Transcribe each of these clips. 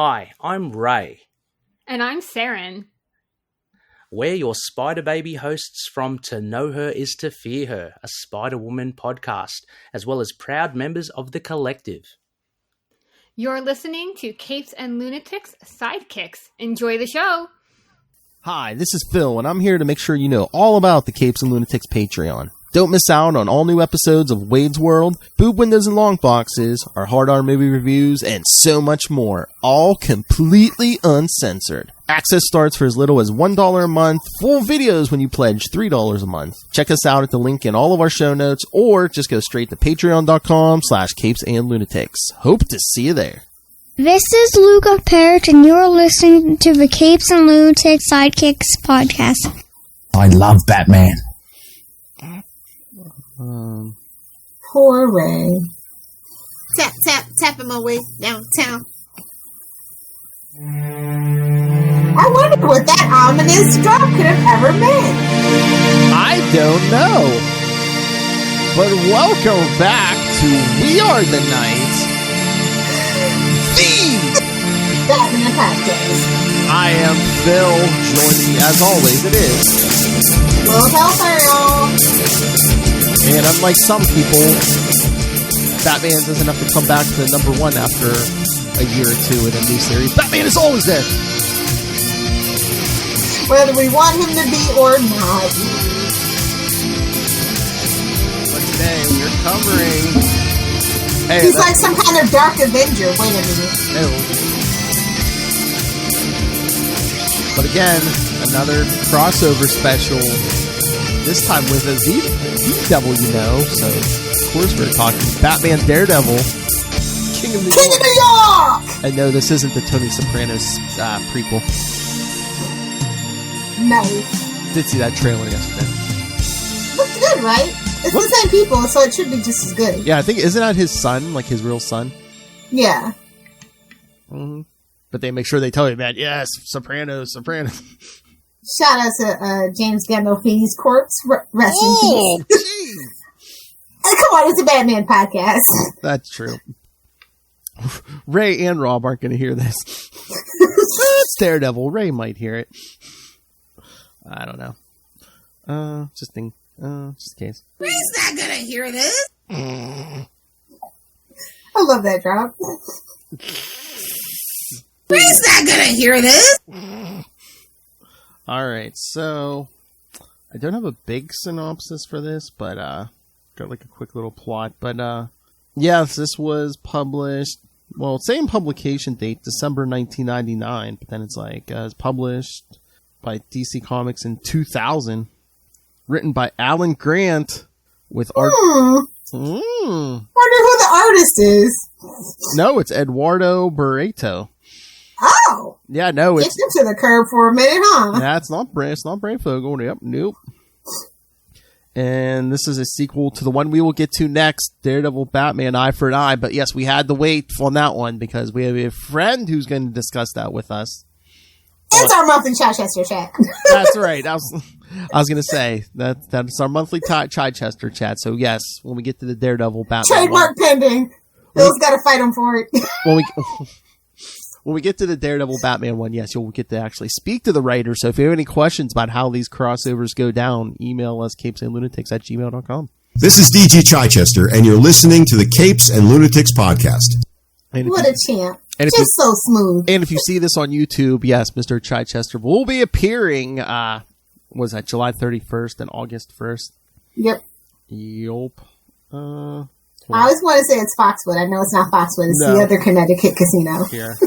Hi, I'm Ray. And I'm Saren. We're your Spider Baby hosts from To Know Her Is to Fear Her, a Spider-Woman podcast, as well as proud members of the collective. You're listening to Capes and Lunatics Sidekicks. Enjoy the show. Hi, this is Phil, and I'm here to make sure you know all about the Capes and Lunatics Patreon. Don't miss out on all new episodes of Wade's World, Boob Windows and Long Boxes, our Hard R movie reviews, and so much more, all completely uncensored. Access starts for as little as $1 a month, full videos when you pledge $3 a month. Check us out at the link in all of our show notes, or just go straight to patreon.com/capesandlunatics. Hope to see you there. This is Luca Perich, and you're listening to the Capes and Lunatics Sidekicks podcast. I love Batman. Poor Ray. Tap, tap, tapping my way downtown. I wonder what that ominous drop could have ever been. I don't know. But welcome back to We Are the Night, the Batman podcast. I am Phil. Joining me, as always, it is Will Helfer. And unlike some people, Batman doesn't have to come back to number one after a year or two in a new series. Batman is always there! Whether we want him to be or not. But today we're covering... Hey, he's like some kind of Dark Avenger. Wait a minute. No. But again, another crossover special. This time with a Z-Devil, you know. So, of course, we're talking Batman Daredevil, King of New York! And no, this isn't the Tony Soprano's prequel. Nice. Did see that trailer yesterday. Looks good, right? It's the same people, so it should be just as good. Yeah, I think, isn't that his son? Like his real son? Yeah. Mm-hmm. But they make sure they tell you that, yes, Sopranos. Shout out to James Gandolfini's corpse. Rest in peace. Jeez. Come on, it's a Batman podcast. That's true. Ray and Rob aren't going to hear this. It's Daredevil. Ray might hear it. I don't know. Just in case. Ray's not going to hear this. I love that drop. Ray's not going to hear this. Alright, so I don't have a big synopsis for this, but got like a quick little plot. But yes, this was published, well, same publication date, December 1999, but then it's like it's published by DC Comics in 2000, written by Alan Grant with art. Wonder who the artist is. No, it's Eduardo Barreto. Oh. Yeah, no, it's to the curb for a minute, huh? Yeah, it's not Brayfogle. Yep, nope. And this is a sequel to the one we will get to next, Daredevil Batman Eye for an Eye. But yes, we had to wait on that one because we have a friend who's going to discuss that with us. It's our monthly Chichester chat. That's right. I was going to say that's our monthly Chichester chat. So yes, when we get to the Daredevil Batman trademark pending. Bill's got to fight him for it. When we get to the Daredevil Batman one, yes, you'll get to actually speak to the writer. So if you have any questions about how these crossovers go down, email us capesandlunatics@gmail.com. This is DG Chichester, and you're listening to the Capes and Lunatics podcast. What a champ. Just so smooth. And if you see this on YouTube, yes, Mr. Chichester will be appearing, was that July 31st and August 1st? Yep. I always want to say it's Foxwood. I know it's not Foxwood. It's the other Connecticut casino. Here,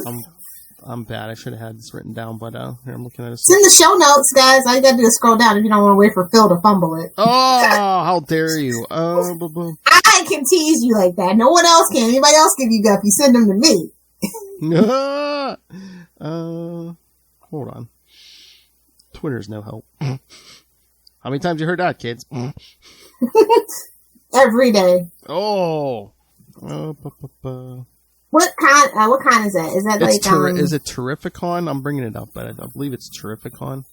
I'm bad. I should have had this written down, but here I'm looking at it. It's in the show notes, guys. All you gotta do is scroll down if you don't want to wait for Phil to fumble it. Oh, how dare you! I can tease you like that. No one else can. Anybody else give you guff, you send them to me. Hold on. Twitter's no help. How many times you heard that, kids? Every day. Oh. What kind is that? Is that is it Terrificon? I'm bringing it up, but I believe it's Terrificon.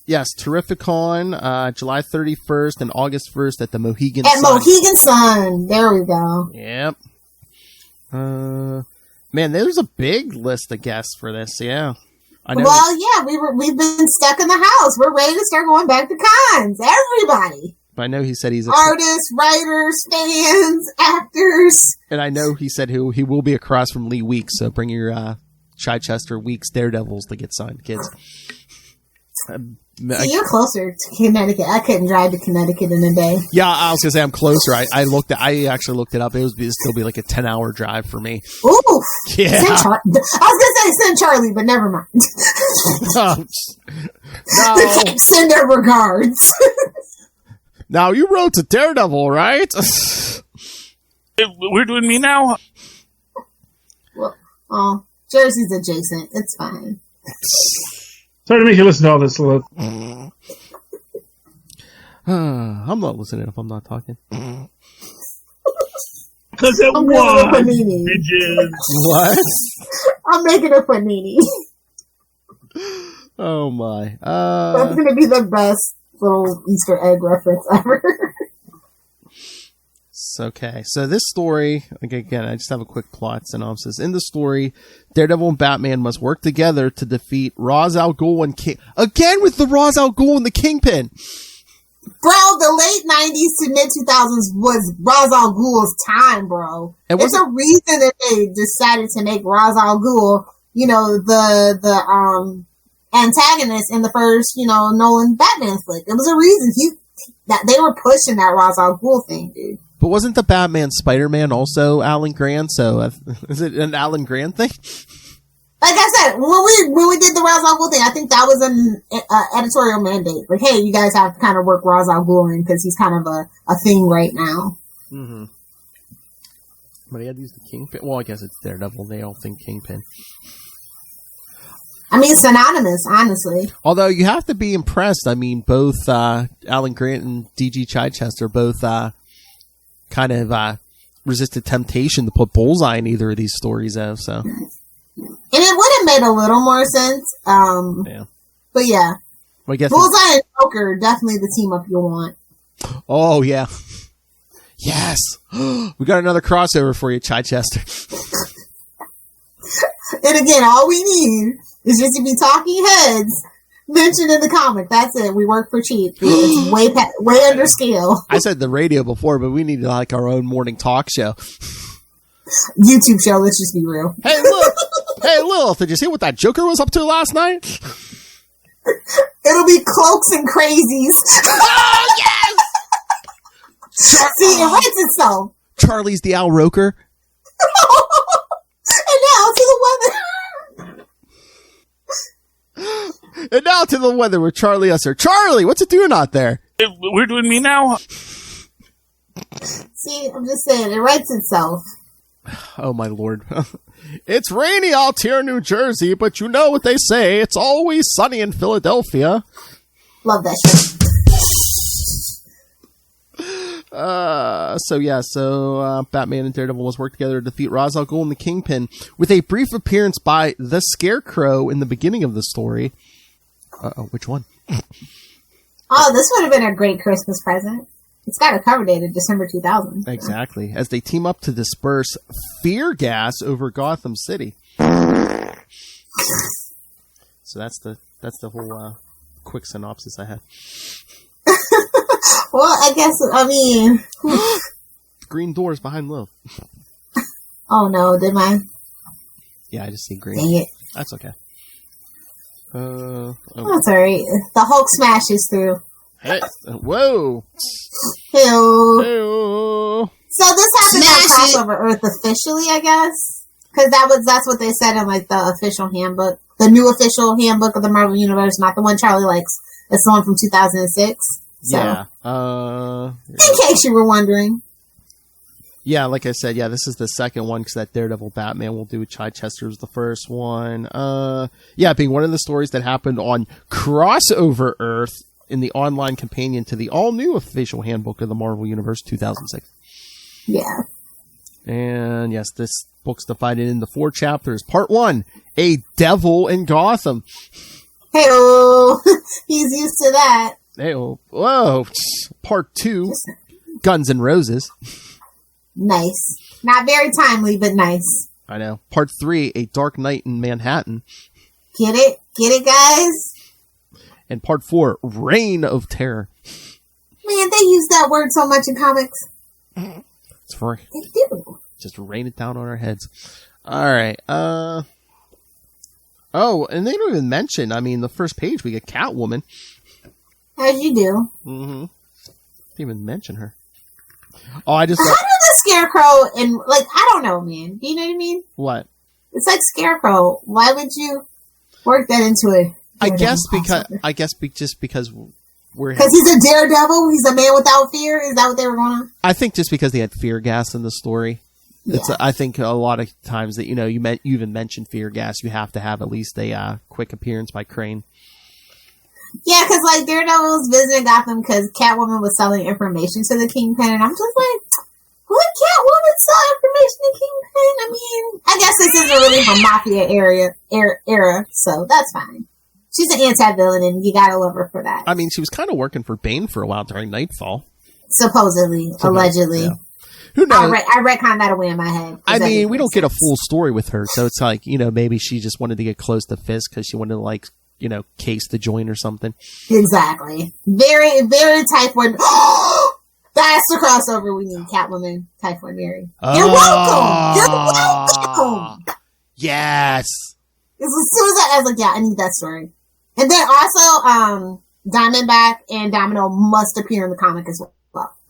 Yes, Terrificon, July 31st and August 1st at the Mohegan Sun. Mohegan Sun. There we go. Yep. Man, there's a big list of guests for this. Yeah. I know. Well, yeah, we've been stuck in the house. We're ready to start going back to cons. Everybody. I know he said he's artists, writers, fans, actors. And I know he said he will be across from Lee Weeks, so bring your Chichester Weeks Daredevils to get signed, kids. See, you're closer to Connecticut. I couldn't drive to Connecticut in a day. Yeah, I was gonna say I'm closer. I actually looked it up. It'd still be like a 10-hour drive for me. Oof. Yeah. I was gonna say send Charlie, but never mind. No. Send their regards. Now you wrote to Daredevil, right? We're doing me now? Well, Jersey's adjacent. It's fine. Sorry to make you listen to all this, Lilith. I'm not listening if I'm not talking. Because it I'm was, panini. bitches. What? I'm making a panini. Oh my. That's going to be the best little Easter egg reference ever. Okay, so this story, again, I just have a quick plot synopsis. In the story, Daredevil and Batman must work together to defeat Ra's al Ghul and again with the Ra's al Ghul and the Kingpin. Bro, the late 90s to mid 2000s was Ra's al Ghul's time, bro. There's a reason that they decided to make Ra's al Ghul, the antagonist in the first, Nolan Batman flick. There was a reason that they were pushing that Ra's al Ghul thing, dude. But wasn't the Batman Spider-Man also Alan Grant? So is it an Alan Grant thing? Like I said, when we did the Ra's al Ghul thing, I think that was an editorial mandate. Like, hey, you guys have to kind of work Ra's al Ghul in because he's kind of a thing right now. Mm-hmm. But he had to use the Kingpin. Well, I guess it's Daredevil. They all think Kingpin. I mean, synonymous, honestly. Although you have to be impressed. I mean, both Alan Grant and D.G. Chichester both kind of resisted temptation to put Bullseye in either of these stories, though. So, and it would have made a little more sense. Yeah. But yeah, well, I guess Bullseye and Joker definitely the team up you'll want. Oh yeah, yes, we got another crossover for you, Chichester. And again, all we need is just to be talking heads mentioned in the comic. That's it. We work for cheap. It's way under scale. I said the radio before, but we need like our own morning talk show. YouTube show, let's just be real. Hey, look. Hey, Lilith, did you see what that Joker was up to last night? It'll be Cloaks and Crazies. Oh, yes! See, it writes itself. Charlie's the Al Roker. And now to the weather. And now to the weather with Charlie Usher. Charlie, what's it doing out there? We're doing me now? See, I'm just saying, it writes itself. Oh, my Lord. It's rainy out here in New Jersey, but you know what they say. It's always sunny in Philadelphia. Love that shit. So Batman and Daredevil must work together to defeat Ra's al Ghul and the Kingpin with a brief appearance by the Scarecrow in the beginning of the story. Which one? Oh, this would have been a great Christmas present. It's got a cover date of December 2000. Exactly. As they team up to disperse fear gas over Gotham City. So that's the whole quick synopsis I had. Well, I mean... Green doors behind Lil. Oh no, did I? Yeah, I just see green. Dang it. That's okay. That's alright. The Hulk smashes through. Hey, whoa! Hey-o. Hey-o. So this happened on Crossover Earth officially, I guess? Because that's what they said in like the official handbook. The new official handbook of the Marvel Universe, not the one Charlie likes. It's the one from 2006. So, yeah. In case you were wondering. Yeah, like I said, this is the second one because that Daredevil Batman will do. Chichester's the first one. Being one of the stories that happened on Crossover Earth in the online companion to the all-new official handbook of the Marvel Universe 2006. Yeah. And yes, this book's divided into 4 chapters. Part 1, A Devil in Gotham. Hey-oh. He's used to that. Hey-oh. Whoa. Part 2, Guns N' Roses. Nice. Not very timely, but nice. I know. Part 3, A Dark Night in Manhattan. Get it? Get it, guys? And Part 4, Reign of Terror. Man, they use that word so much in comics. It's for They do. just rain it down on our heads. All right. Oh, and they don't even mention. I mean, the first page we get Catwoman. As you do. Mm-hmm. Didn't even mention her. Oh, I just. How do the Scarecrow and I don't know, man. Do you know what I mean? What? It's like Scarecrow. Why would you work that into it? Just because we're because he's a daredevil. He's a man without fear. Is that what they were going on? I think just because they had fear gas in the story. Yeah. I think a lot of times that you even mentioned fear gas, you have to have at least a quick appearance by Crane. Yeah, because Daredevil was visiting Gotham because Catwoman was selling information to the Kingpin, and I'm just like, would Catwoman sell information to Kingpin? I mean, I guess this isn't really from Mafia era, so that's fine. She's an anti-villain, and you gotta love her for that. I mean, she was kind of working for Bane for a while during Nightfall. Supposedly, allegedly. Yeah. Who knows? I retconned that away in my head. I mean, we don't get a full story with her, so it's like, maybe she just wanted to get close to Fisk because she wanted to, case the joint or something. Exactly. Very, very Typhoid. That's the crossover we need, Catwoman, Typhoid Mary. You're welcome! You're welcome! Yes! As soon as I was like, yeah, I need that story. And then also, Diamondback and Domino must appear in the comic as well.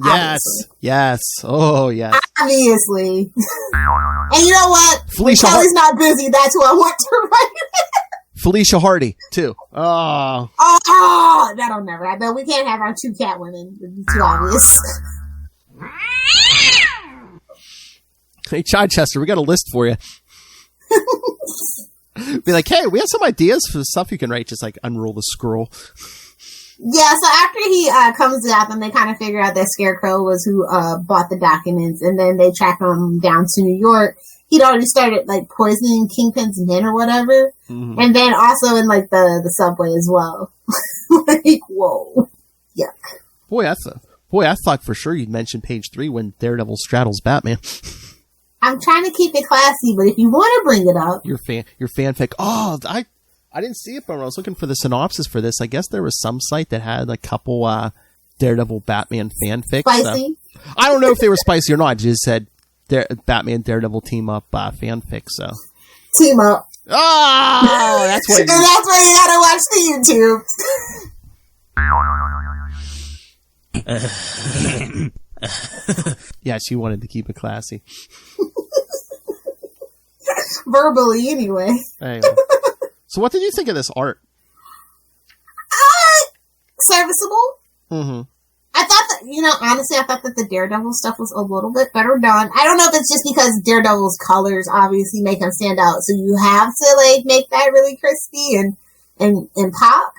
Yes, obviously. Yes. Oh, yes. Obviously. And you know what? Felicia when Kelly's not busy, that's who I want to write. Felicia Hardy, too. Oh. Oh, that'll never happen. We can't have our two Catwomen. It'd be too obvious. Hey, Chichester, we got a list for you. Be like, hey, we have some ideas for the stuff you can write. Just unroll the scroll. Yeah, so after he comes to Gotham, they kind of figure out that Scarecrow was who bought the documents, and then they track him down to New York. He'd already started poisoning Kingpin's men or whatever, and then also in the subway as well. Whoa, yuck. Boy, I thought for sure you'd mention page 3 when Daredevil straddles Batman. I'm trying to keep it classy, but if you want to bring it up, your fanfic. Oh, I didn't see it, but when I was looking for the synopsis for this, I guess there was some site that had a couple Daredevil Batman fanfics. Spicy? I don't know if they were spicy or not. It just said Batman Daredevil team up fanfic. So team up. Oh, that's what. And that's why you gotta watch the YouTube. Yeah, she wanted to keep it classy. Verbally, anyway. Anyway. So what did you think of this art? Serviceable. Mm-hmm. I thought that, honestly, I thought that the Daredevil stuff was a little bit better done. I don't know if it's just because Daredevil's colors obviously make him stand out, so you have to, make that really crispy and pop.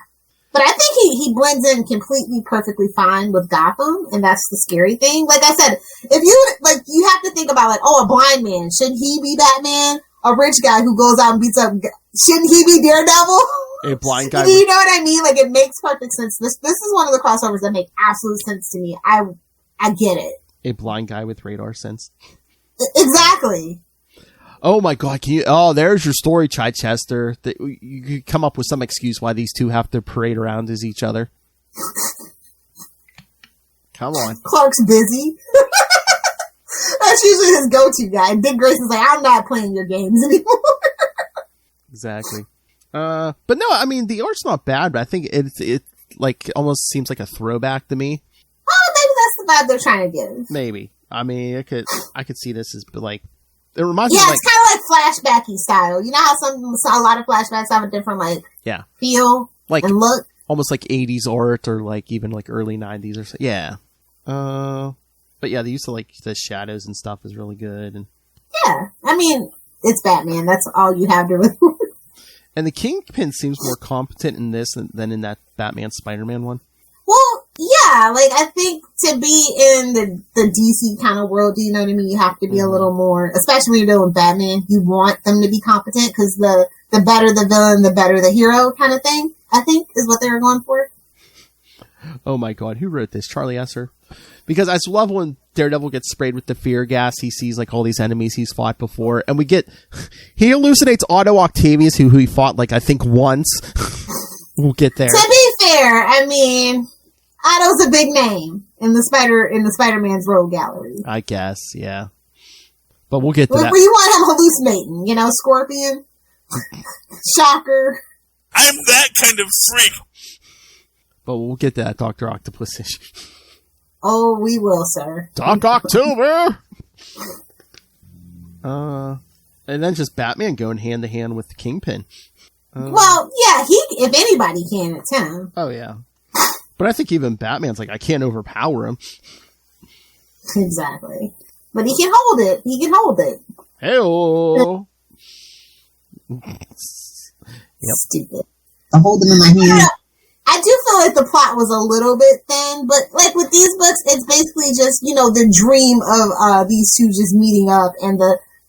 But I think he blends in completely perfectly fine with Gotham, and that's the scary thing. Like I said, if you have to think about, a blind man, shouldn't he be Batman? A rich guy who goes out and beats up, shouldn't he be Daredevil? A blind guy. You know what I mean? It makes perfect sense. This is one of the crossovers that make absolute sense to me. I get it. A blind guy with radar sense. Exactly. Oh my God! There's your story, Chichester. That you could come up with some excuse why these two have to parade around as each other. Come on. Clark's busy. That's usually his go-to guy. Dick Grayson's like, I'm not playing your games anymore. Exactly. But no, I mean, the art's not bad, but I think it almost seems like a throwback to me. Oh, maybe that's the vibe they're trying to give. Maybe. I mean, I could see this as it reminds me of it's kind of flashbacky style. You know how a lot of flashbacks have a different feel and look? Almost 80s art or even early 90s or so. Yeah. But yeah, the use of the shadows and stuff is really good. And yeah, I mean, it's Batman. That's all you have to really. And the Kingpin seems more competent in this than in that Batman Spider-Man one. Well, yeah, I think to be in the DC kind of world, you know what I mean? You have to be a little more, especially when you're doing Batman, you want them to be competent because the better the villain, the better the hero kind of thing, I think, is what they were going for. Oh my god, who wrote this? Charlie Esser? Because I just love when Daredevil gets sprayed with the fear gas. He sees like all these enemies he's fought before, and he hallucinates Otto Octavius, who he fought like I think once. We'll get there. To be fair, I mean, Otto's a big name in the Spider-Man's rogue gallery. I guess, yeah. But we'll get to that. Where you want him hallucinating, you know, Scorpion, Shocker. I'm that kind of freak. But we'll get to that Dr. Octopus issue. Oh, we will, sir. Doc October! And then just Batman going hand to hand with the Kingpin. Well, yeah, if anybody can, it's him. Oh, yeah. But I think even Batman's like, I can't overpower him. Exactly. But he can hold it. Hey-oh! Yep. Stupid. I hold him in my hand. I do feel like the plot was a little bit thin, but like with these books, it's basically just, you know, the dream of these two just meeting up, and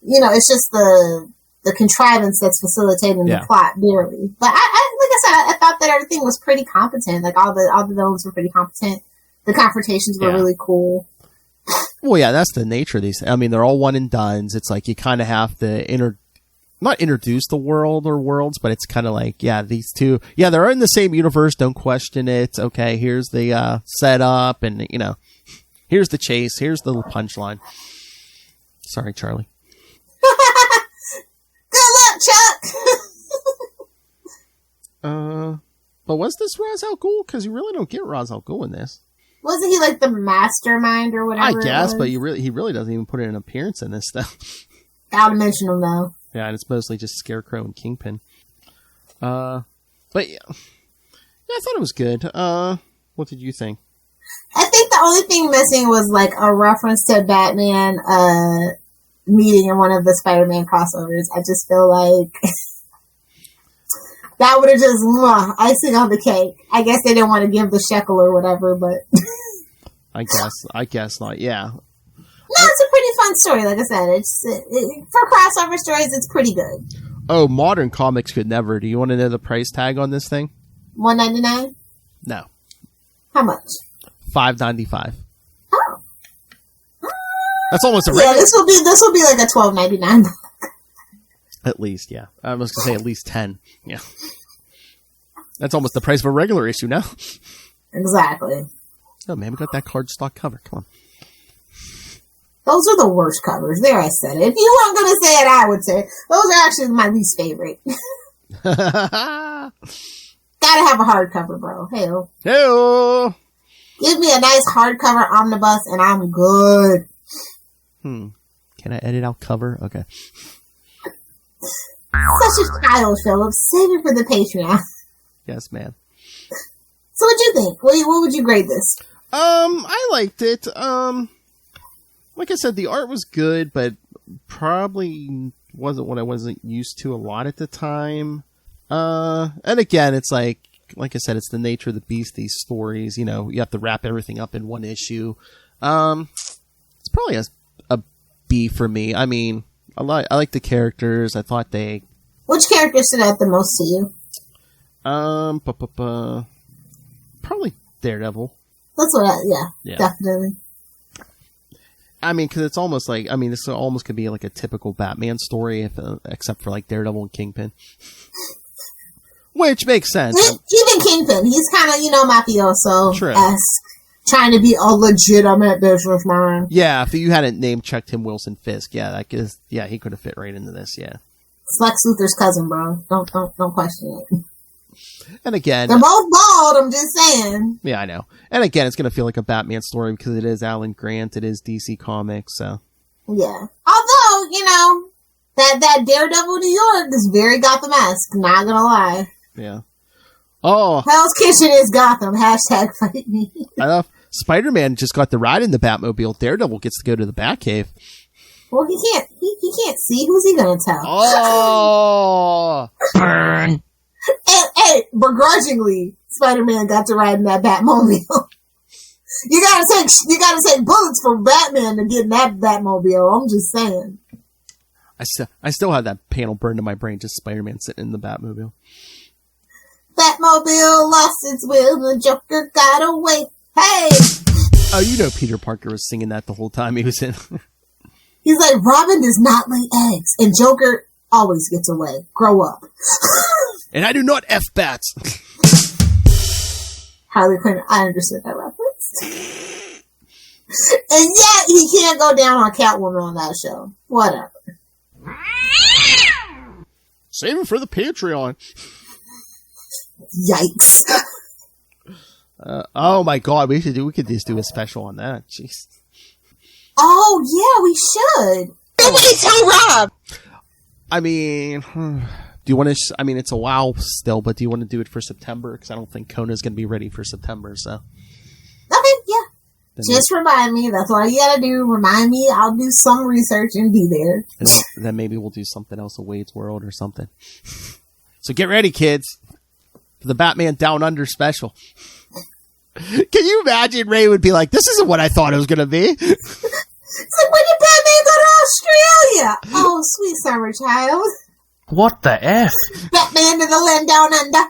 it's just the contrivance that's facilitating the plot barely. But I thought that everything was pretty competent. Like all the villains were pretty competent. The confrontations were really cool. Well, yeah, that's the nature of these. I mean, they're all one and dones. It's like you kind of have to not introduce the world or worlds, but it's kind of like, yeah, these two, yeah, they're in the same universe. Don't question it. Okay, here's the setup, and you know, here's the chase. Here's the punchline. Sorry, Charlie. Good luck, Chuck. But was this Ra's al Ghul? Because you really don't get Ra's al Ghul in this. Wasn't he like the mastermind or whatever? I guess, but he really doesn't even put in an appearance in this stuff. Gotta mention him though. Yeah, and it's mostly just Scarecrow and Kingpin. But yeah, I thought it was good. What did you think? I think the only thing missing was like a reference to Batman meeting in one of the Spider-Man crossovers. I just feel like that would have just icing on the cake. I guess they didn't want to give the shekel or whatever, but I guess not. Yeah. No, it's a pretty fun story. Like I said, for crossover stories, it's pretty good. Oh, modern comics could never. Do you want to know the price tag on this thing? $1.99? No. How much? $5.95. Oh. That's almost a regular. Yeah, this will be like a $12.99. At least, yeah. I was gonna say at least 10. Yeah. That's almost the price of a regular issue now. Exactly. Oh man, we got that cardstock cover. Come on. Those are the worst covers. There, I said it. If you weren't going to say it, I would say it. Those are actually my least favorite. Gotta have a hardcover, bro. Hey-o. Hey-o. Give me a nice hardcover omnibus, and I'm good. Can I edit out cover? Okay. Such a child, Philip. Save it for the Patreon. Yes, man. So what'd you think? What would you grade this? I liked it. Like I said, the art was good, but probably wasn't what I wasn't used to a lot at the time. And again, it's like I said, it's the nature of the beast, these stories, you know, you have to wrap everything up in one issue. It's probably a B for me. I mean, I like the characters. I thought Which character stood out the most to you? Probably Daredevil. That's what yeah, definitely. I mean, because it's almost like, I mean, this almost could be like a typical Batman story, except for like Daredevil and Kingpin. Which makes sense. Even Kingpin, he's kind of, mafioso-esque, trying to be a legitimate businessman. Yeah, if you hadn't name-checked him Wilson Fisk, he could have fit right into this, yeah. It's Lex Luthor's cousin, bro. Don't question it. And again, they're both bald, I'm just saying. Yeah, I know. And again, it's going to feel like a Batman story because it is Alan Grant, it is DC Comics, so. Yeah. Although, that Daredevil New York is very Gotham-esque, not gonna lie. Yeah. Oh. Hell's Kitchen is Gotham, hashtag fight me. I love Spider-Man just got the ride in the Batmobile. Daredevil gets to go to the Batcave. Well, he can't see. Who's he gonna tell? Oh! Burn! Hey, begrudgingly, Spider-Man got to ride in that Batmobile. You gotta take bullets for Batman to get in that Batmobile. I'm just saying. I still have that panel burned in my brain, just Spider-Man sitting in the Batmobile. Batmobile lost its will, the Joker got away. Hey! Oh, you know Peter Parker was singing that the whole time he was in. He's like, Robin does not lay eggs, and Joker always gets away. Grow up. And I do not F bats. Harley Quinn, I understood that reference. And yet, he can't go down on Catwoman on that show. Whatever. Save it for the Patreon. Yikes. Oh my god, we could just do a special on that. Jeez. Oh, yeah, we should. Nobody tell Rob. I mean, do you want to, I mean, it's a while still, but do you want to do it for September? Because I don't think Kona's going to be ready for September, so. Okay, yeah. Just remind me. That's all you gotta do. Remind me. I'll do some research and be there. And then maybe we'll do something else, a Wade's World or something. So get ready, kids, for the Batman Down Under special. Can you imagine Ray would be like, this isn't what I thought it was going to be? It's like, when did Batman go to Australia? Oh, sweet summer child. What the F? Batman to the land down under.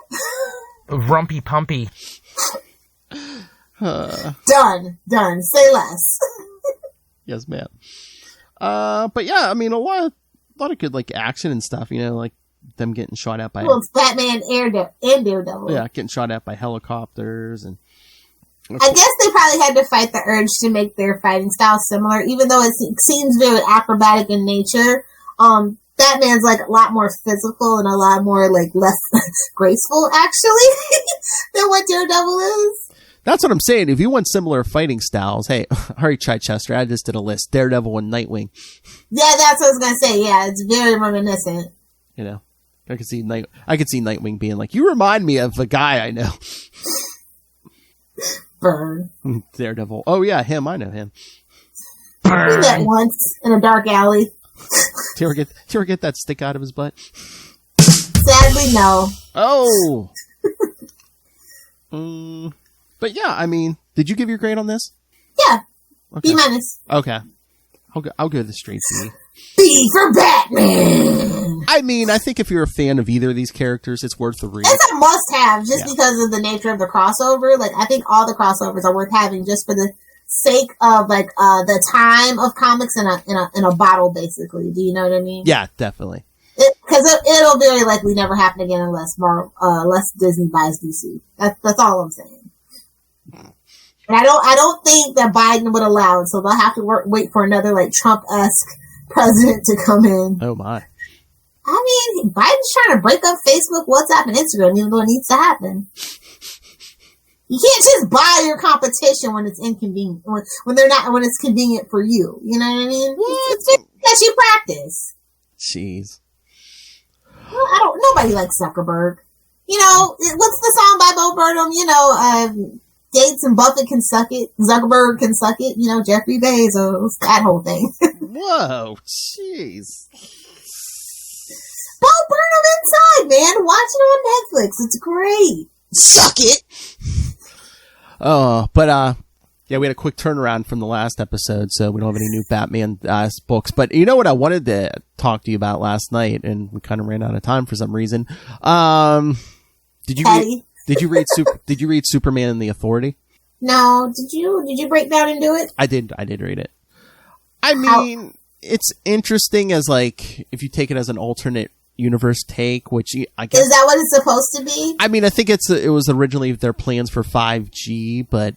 Rumpy pumpy. Done. Say less. Yes, ma'am. But yeah, I mean, a lot of good, like, action and stuff, you know, like them getting shot at by... Well, it's Batman and Daredevil. Yeah, getting shot at by helicopters and... I guess they probably had to fight the urge to make their fighting style similar, even though it seems very acrobatic in nature. Batman's like a lot more physical and a lot more like less graceful, actually, than what Daredevil is. That's what I'm saying. If you want similar fighting styles, hey, hurry, Chichester, I just did a list. Daredevil and Nightwing. Yeah, that's what I was gonna say. Yeah, it's very reminiscent. You know, I could see Nightwing being like, you remind me of a guy I know. Burn. Daredevil. Oh yeah, him. I know him. I did that once in a dark alley. Do you ever get that stick out of his butt? Sadly, no. Oh. But yeah, I mean, did you give your grade on this? Yeah. Okay. B-. Okay. I'll go the straight B. B for Batman! I mean, I think if you're a fan of either of these characters, it's worth the read. It's a must-have, just because of the nature of the crossover. Like, I think all the crossovers are worth having just for the sake of, like, the time of comics in a bottle, basically. Do you know what I mean? Yeah, definitely. Because it'll very likely never happen again unless Disney buys DC. That's all I'm saying. And I don't think that Biden would allow it, so they'll have to wait for another, like, Trump-esque president to come in. Oh, my. I mean, Biden's trying to break up Facebook, WhatsApp, and Instagram, even though it needs to happen. You can't just buy your competition when it's inconvenient, when it's convenient for you. You know what I mean? It's just that you practice. Jeez. Well, nobody likes Zuckerberg. You know, what's the song by Bo Burnham? You know, Gates and Buffett can suck it. Zuckerberg can suck it. You know, Jeffrey Bezos. That whole thing. Whoa, jeez. Bo Burnham inside, man. Watch it on Netflix. It's great. Suck it. Oh, but yeah, we had a quick turnaround from the last episode, so we don't have any new Batman books. But you know what I wanted to talk to you about last night, and we kind of ran out of time for some reason. Did you read Superman and the Authority? No. Did you break down and do it? I did read it. I mean, it's interesting as, like, if you take it as an alternate universe take, which I guess... Is that what it's supposed to be? I mean, I think it was originally their plans for 5G, but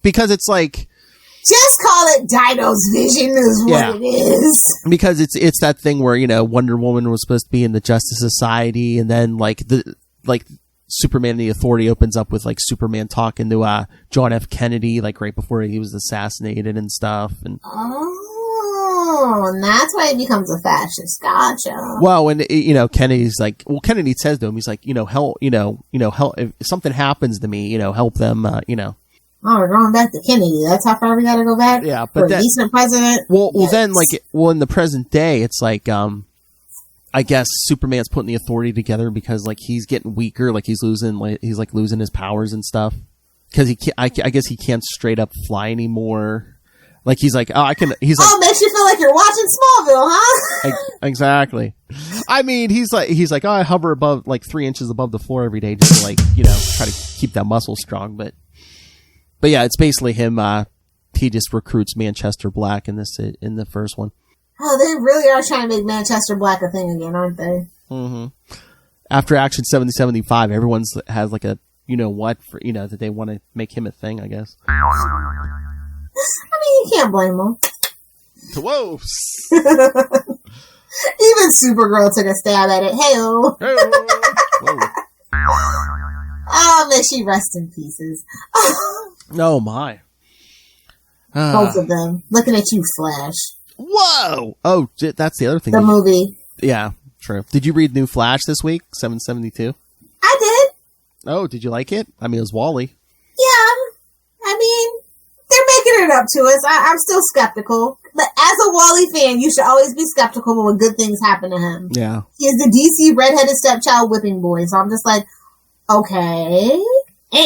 because it's like... Just call it Dino's Vision is what it is. Because it's that thing where, you know, Wonder Woman was supposed to be in the Justice Society, and then, like, Superman and the Authority opens up with, like, Superman talking to John F. Kennedy, like, right before he was assassinated and stuff. And and that's why he becomes a fascist. Gotcha. Well, and you know, Kennedy's like, Kennedy says to him, he's like, help, help if something happens to me, help them, Oh, we're going back to Kennedy. That's how far we got to go back. Yeah, but for a decent president. Well, then, like, in the present day, it's like, I guess Superman's putting the Authority together because, like, he's getting weaker, like he's losing his powers and stuff. Because I guess he can't straight up fly anymore. Like he's like, oh, makes you feel like you're watching Smallville, huh? Exactly. I mean, he's like, oh, I hover above like 3 inches above the floor every day just to like, try to keep that muscle strong. But yeah, it's basically him. He just recruits Manchester Black in the first one. Oh, they really are trying to make Manchester Black a thing again, aren't they? Mm-hmm. After Action 7075, everyone's has like a that they want to make him a thing, I guess. I mean, you can't blame them. Whoa! Even Supergirl took a stab at it. Hey-oh. Oh, may she rest in pieces. Oh, my. Both of them. Looking at you, Flash. Whoa! Oh, that's the other thing. The movie. Yeah, true. Did you read New Flash this week, 772? I did. Oh, did you like it? I mean, it was Wally. Yeah. I mean, they're making it up to us. I'm still skeptical. But as a Wally fan, you should always be skeptical when good things happen to him. Yeah. He is the DC redheaded stepchild whipping boy. So I'm just like, okay. And he's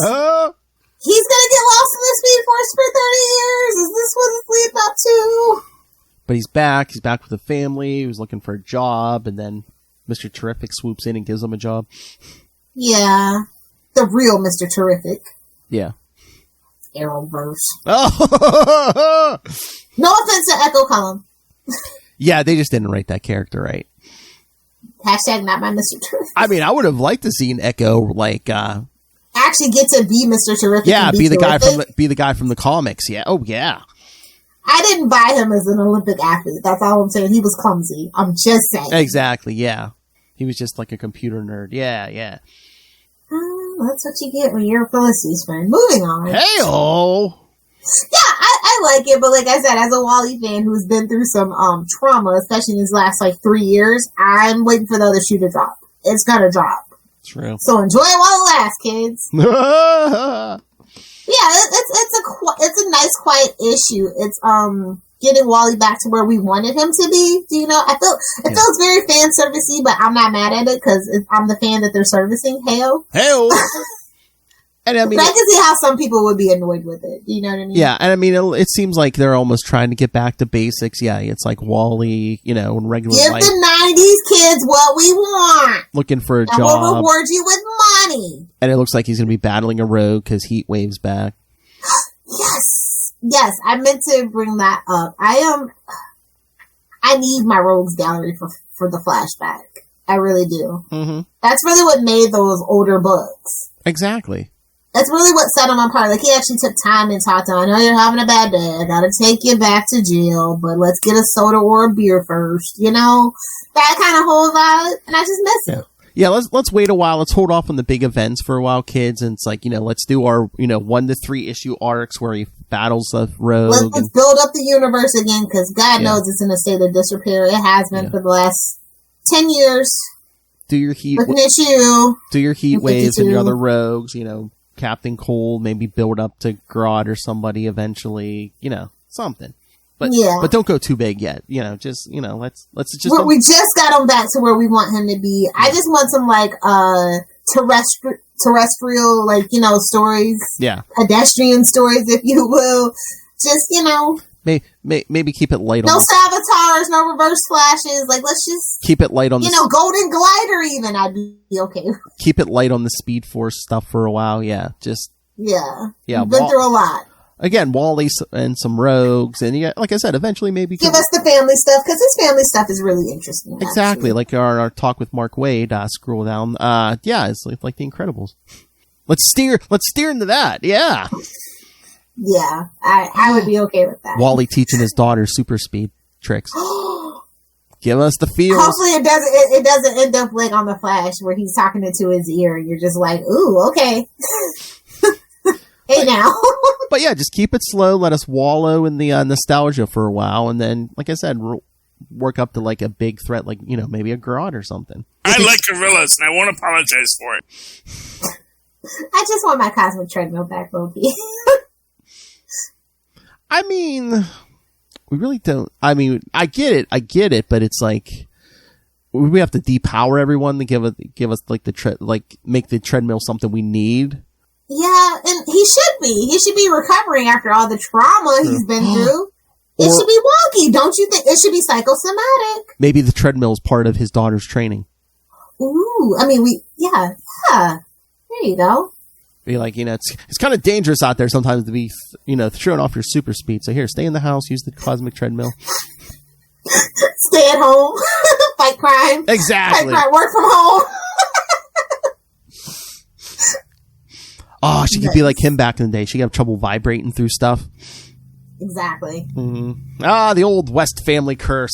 going to get lost in the Speed Force for 30 years. Is this what it's leading up to? But he's back. He's back with the family. He was looking for a job. And then Mr. Terrific swoops in and gives him a job. Yeah. The real Mr. Terrific. Yeah. Arrowverse. Oh! No offense to Echo Column. Yeah, they just didn't write that character right. Hashtag not my Mr. Terrific. I mean, I would have liked to see an Echo like actually get to be Mr. Terrific. Yeah, be the guy from the comics. Yeah. Oh yeah. I didn't buy him as an Olympic athlete. That's all I'm saying. He was clumsy. I'm just saying. Exactly. Yeah. He was just like a computer nerd. Yeah. Yeah. That's what you get when you're Felicity's friend. Moving on. Hey-oh! Yeah, I like it, but like I said, as a Wally fan who's been through some trauma, especially in these last 3 years, I'm waiting for the other shoe to drop. It's gonna drop. True. So enjoy it while it lasts, kids. Yeah, it's a nice, quiet issue. It's getting Wally back to where we wanted him to be. Do you know? It feels very fan servicey, but I'm not mad at it because I'm the fan that they're servicing. Hey-o. And I mean, I can see how some people would be annoyed with it. Do you know what I mean? Yeah, and I mean, it seems like they're almost trying to get back to basics. Yeah, it's like Wally, in regular life. Give the 90s kids what we want. Looking for a job. We'll reward you with money. And it looks like he's going to be battling a rogue because Heat Wave's back. Yes, I meant to bring that up. I need my rogues gallery for the flashback. I really do. Mm-hmm. That's really what made those older books. Exactly. That's really what set him apart. Like, he actually took time and talked to him. I know you're having a bad day. I gotta take you back to jail, but let's get a soda or a beer first. That kind of whole vibe. And I just miss it. Yeah, let's wait a while. Let's hold off on the big events for a while, kids. And it's like, let's do our, 1 to 3 issue arcs where he battles the rogue. Let's build up the universe again, because God knows it's in a state of disrepair. It has been for the last 10 years. Do your heat. Looking at you. Do your Heat Waves and your other rogues, Captain Cole, maybe build up to Grodd or somebody eventually, something. But don't go too big yet. Let's just. We just got him back to where we want him to be. I just want some terrestrial, stories. Yeah. Pedestrian stories, if you will. Just Maybe keep it light. No Savatars, no reverse flashes. Let's just keep it light on Golden Glider. Even I'd be okay. Keep it light on the Speed Force stuff for a while. Yeah, just yeah. We've been through a lot. Again, Wally and some rogues, and like I said, eventually maybe give us the family stuff because his family stuff is really interesting. Exactly, actually. Like our talk with Mark Waid. Scroll down. It's like The Incredibles. Let's steer into that. Yeah. Yeah, I would be okay with that. Wally teaching his daughter super speed tricks. Give us the feel. Hopefully it doesn't end up like on the Flash where he's talking into his ear and you're just like, ooh, okay. Hey now. But yeah, just keep it slow. Let us wallow in the nostalgia for a while, and then, like I said, work up to like a big threat, like maybe a Grodd or something. I like gorillas, and I won't apologize for it. I just want my cosmic treadmill back, Loki. I mean, we really don't. I mean, I get it, but it's like we have to depower everyone to give us like make the treadmill something we need. Yeah, and he should be. He should be recovering after all the trauma he's been through. It should be wonky, don't you think? It should be psychosomatic. Maybe the treadmill is part of his daughter's training. Ooh, I mean, yeah. There you go. Be like, it's kind of dangerous out there sometimes to be, showing off your super speed. So here, stay in the house, use the cosmic treadmill. Stay at home, fight crime. Exactly. Fight crime, work from home. Oh, she could be like him back in the day. She could have trouble vibrating through stuff. Exactly. Mm-hmm. Ah, the old West family curse.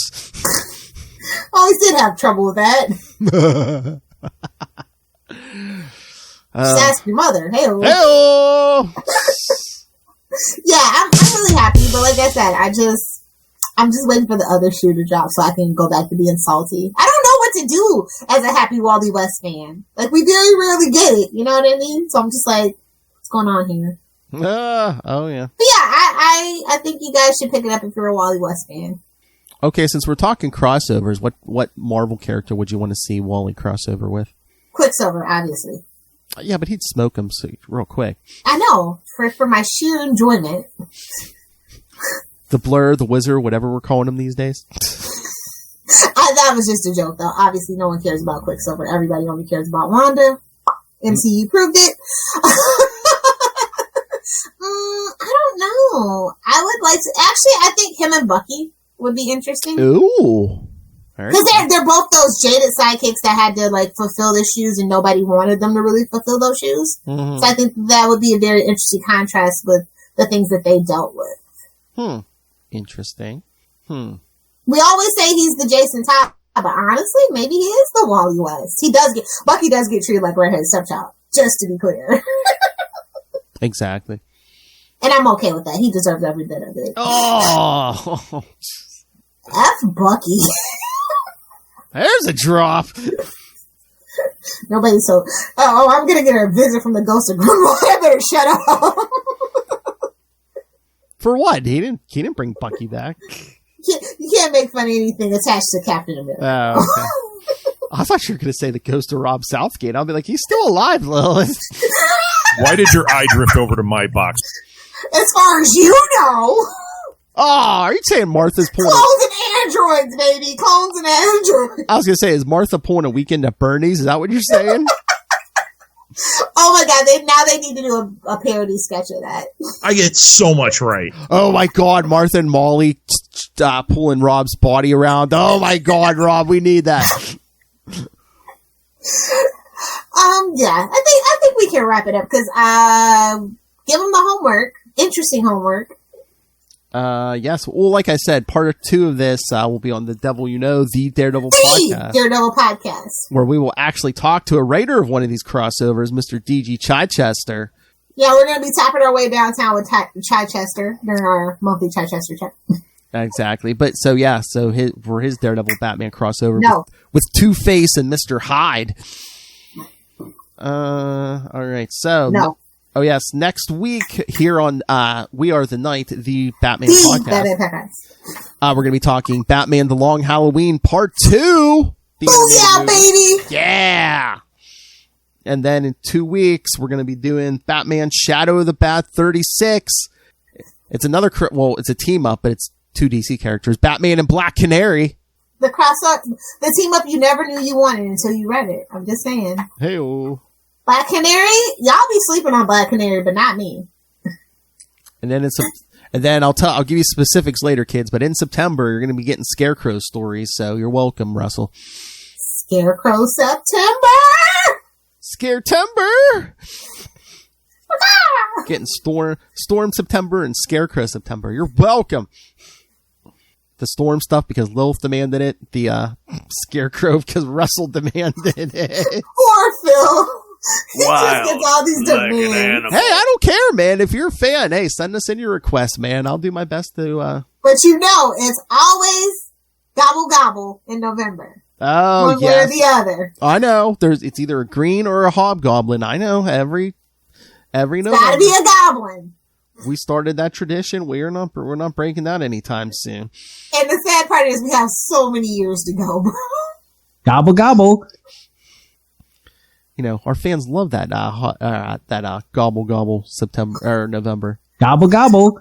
Always did have trouble with that. Just ask your mother. Hey-o. Yeah, I'm really happy, but like I said, I'm just waiting for the other shoe to drop so I can go back to being salty. I don't know what to do as a happy Wally West fan. Like, we very rarely get it, you know what I mean? So I'm just like, what's going on here? Oh yeah. But yeah, I think you guys should pick it up if you're a Wally West fan. Okay, since we're talking crossovers, what Marvel character would you want to see Wally crossover with? Quicksilver, obviously. Yeah, but he'd smoke him real quick. I know, for my sheer enjoyment. The Blur, the Wizard, whatever we're calling him these days. That was just a joke, though. Obviously, no one cares about Quicksilver. Everybody only cares about Wanda. MCU proved it. I don't know. I would like to... Actually, I think him and Bucky would be interesting. Ooh. Because they're both those jaded sidekicks that had to, like, fulfill their shoes and nobody wanted them to really fulfill those shoes. Mm-hmm. So I think that would be a very interesting contrast with the things that they dealt with. Interesting. We always say he's the Jason Todd, but honestly, maybe he is the Wally West. Bucky does get treated like redheaded stepchild, just to be clear. Exactly. And I'm okay with that. He deserves every bit of it. Oh! F Bucky. There's a drop. Nobody's so... Oh, I'm going to get a visit from the ghost of Grimlock. I better shut up. For what? He didn't bring Bucky back. You can't make fun of anything attached to Captain America. Oh, okay. I thought you were going to say the ghost of Rob Southgate. I'll be like, he's still alive, Lilith. Why did your eye drift over to my box? As far as you know. Oh, are you saying Martha's pulling... Clones and androids, baby. Clones and androids. I was going to say, is Martha pulling a weekend at Bernie's? Is that what you're saying? Oh my God, they need to do a parody sketch of that. I get so much right. Oh my God, Martha and Molly pulling Rob's body around. Oh my God, Rob, we need that. Yeah, I think we can wrap it up because give them the homework. Interesting homework. Yes. Well, like I said, part 2 of this will be on the Devil You Know, the Daredevil podcast. Daredevil podcast. Where we will actually talk to a writer of one of these crossovers, Mr. D.G. Chichester. Yeah, we're going to be tapping our way downtown with Chichester during our monthly Chichester chat. Exactly. But so for his Daredevil Batman crossover with Two-Face and Mr. Hyde. All right. So no. Oh yes, next week here on We Are the Night, the Batman podcast. We're going to be talking Batman: The Long Halloween Part 2. Booyah, baby! Yeah. And then in 2 weeks, we're going to be doing Batman: Shadow of the Bat 36. It's another it's a team up, but it's 2 DC characters: Batman and Black Canary. The team up you never knew you wanted until you read it. I'm just saying. Hey-o. Black Canary, y'all be sleeping on Black Canary, but not me. And then I'll give you specifics later, kids. But in September, you're going to be getting Scarecrow stories, so you're welcome, Russell. Scarecrow September. Scaretember. Getting Storm September and Scarecrow September. You're welcome. The Storm stuff because Lilith demanded it. The Scarecrow because Russell demanded it. Poor Phil. Wow. He just gets all these demands. Hey, I don't care, man. If you're a fan, hey, send us in your requests, man. I'll do my best to... But it's always gobble gobble in November. Oh, one way or the other. I know. It's either a green or a hobgoblin. I know. Every November. It's gotta be a goblin. We started that tradition. We're not breaking that anytime soon. And the sad part is we have so many years to go, bro. Gobble gobble. our fans love that gobble gobble September or November. Gobble gobble.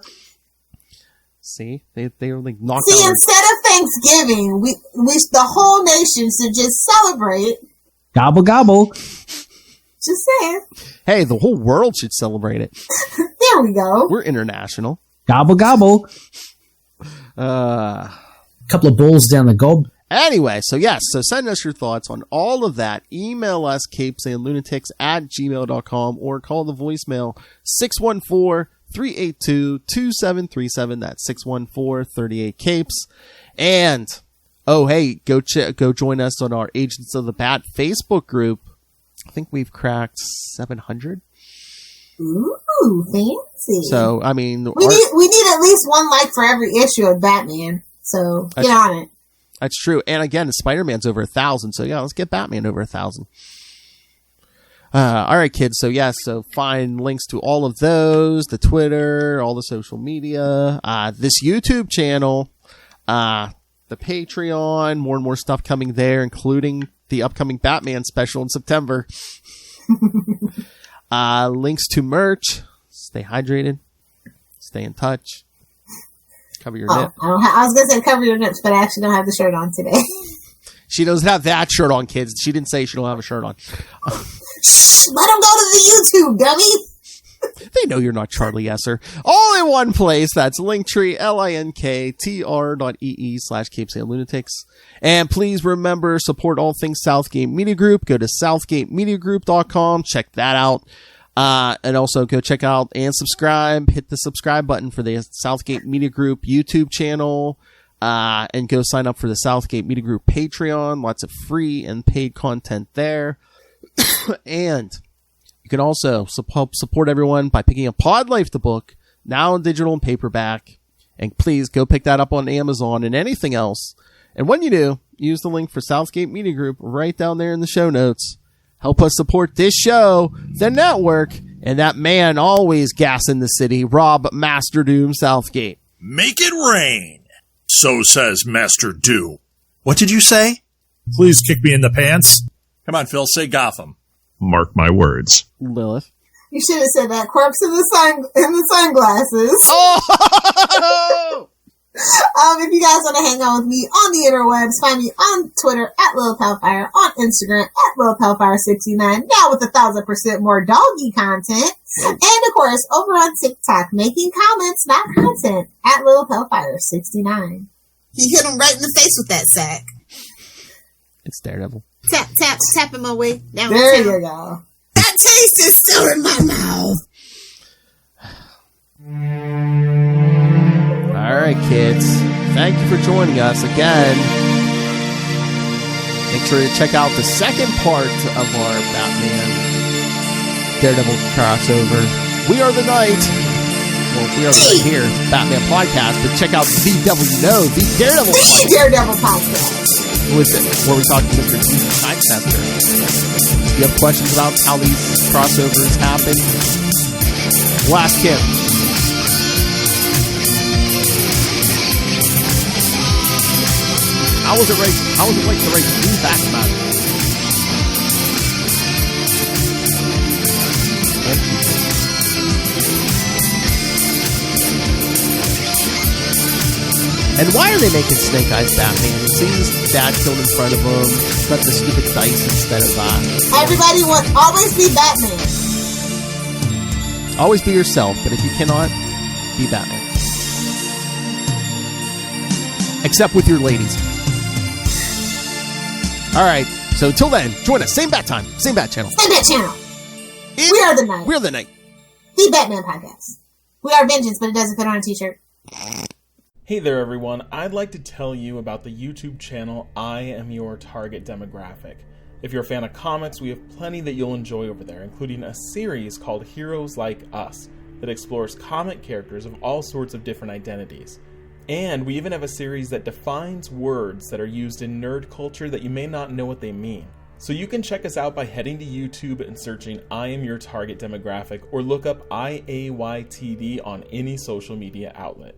See, they were like knocked See, out. instead of Thanksgiving, we the whole nation should just celebrate. Gobble gobble. Just saying. Hey, the whole world should celebrate it. There we go. We're international. Gobble gobble. Couple of bowls down the gob. Anyway, so send us your thoughts on all of that. Email us, capesandlunatics@gmail.com, or call the voicemail 614-382-2737. That's 614-38-CAPES. And, go join us on our Agents of the Bat Facebook group. I think we've cracked 700. Ooh, fancy. So, I mean... We need at least one like for every issue of Batman. So, get on it. That's true. And again, Spider-Man's over 1,000. So, let's get Batman over 1,000. All right, kids. So, so find links to all of those, the Twitter, all the social media, this YouTube channel, the Patreon, more and more stuff coming there, including the upcoming Batman special in September. Links to merch. Stay hydrated. Stay in touch. Cover your nip. I was going to say cover your nips, but I actually don't have the shirt on today. She doesn't have that shirt on, kids. She didn't say she don't have a shirt on. Shh! Let them go to the YouTube, dummy! They know you're not Charlie Esser. All in one place. That's Linktree, linktr.ee/capesandlunatics. And please remember, support all things Southgate Media Group. Go to southgatemediagroup.com. Check that out. And also go check out and subscribe. Hit the subscribe button for the Southgate Media Group YouTube channel. And go sign up for the Southgate Media Group Patreon. Lots of free and paid content there. And you can also help support everyone by picking up Pod Life, the book, now in digital and paperback. And please go pick that up on Amazon and anything else. And when you do, use the link for Southgate Media Group right down there in the show notes. Help us support this show, the network, and that man always gassing the city, Rob Master Doom Southgate. Make it rain. So says Master Doom. What did you say? Please kick me in the pants. Come on, Phil, say Gotham. Mark my words. Lilith. You should have said that. Corpse in the sunglasses. Oh! If you guys want to hang out with me on the interwebs, find me on Twitter at Lilith Hellfire, on Instagram at Lilith Hellfire69, now with 1,000% more doggy content, and of course over on TikTok, making comments, not content, at Lilith Hellfire69. He hit him right in the face with that sack. It's Daredevil. Tapping my way down. There you go. That taste is still in my mouth. All right, kids. Thank you for joining us again. Make sure to check out the second part of our Batman Daredevil crossover. We Are the Night. Well, We Are the Night here, Batman podcast, but check out the Devil You Know, the Daredevil podcast. The Daredevil podcast. Where we talk to Mr. Keith Sidecenter. If you have questions about how these crossovers happen, we'll ask him. How was it like to write new Batman? And why are they making Snake Eyes Batman? It seems dad killed in front of him. Got the stupid dice instead of Everybody wants always be Batman. Always be yourself, but if you cannot, be Batman. Except with your ladies. Alright, so till then, join us. Same bat time, same bat channel. Same bat channel. We Are the Night. We Are the Night. The Batman podcast. We are vengeance, but it doesn't fit on a t-shirt. Hey there everyone, I'd like to tell you about the YouTube channel I Am Your Target Demographic. If you're a fan of comics, we have plenty that you'll enjoy over there, including a series called Heroes Like Us that explores comic characters of all sorts of different identities. And we even have a series that defines words that are used in nerd culture that you may not know what they mean. So you can check us out by heading to YouTube and searching I Am Your Target Demographic, or look up IAYTD on any social media outlet.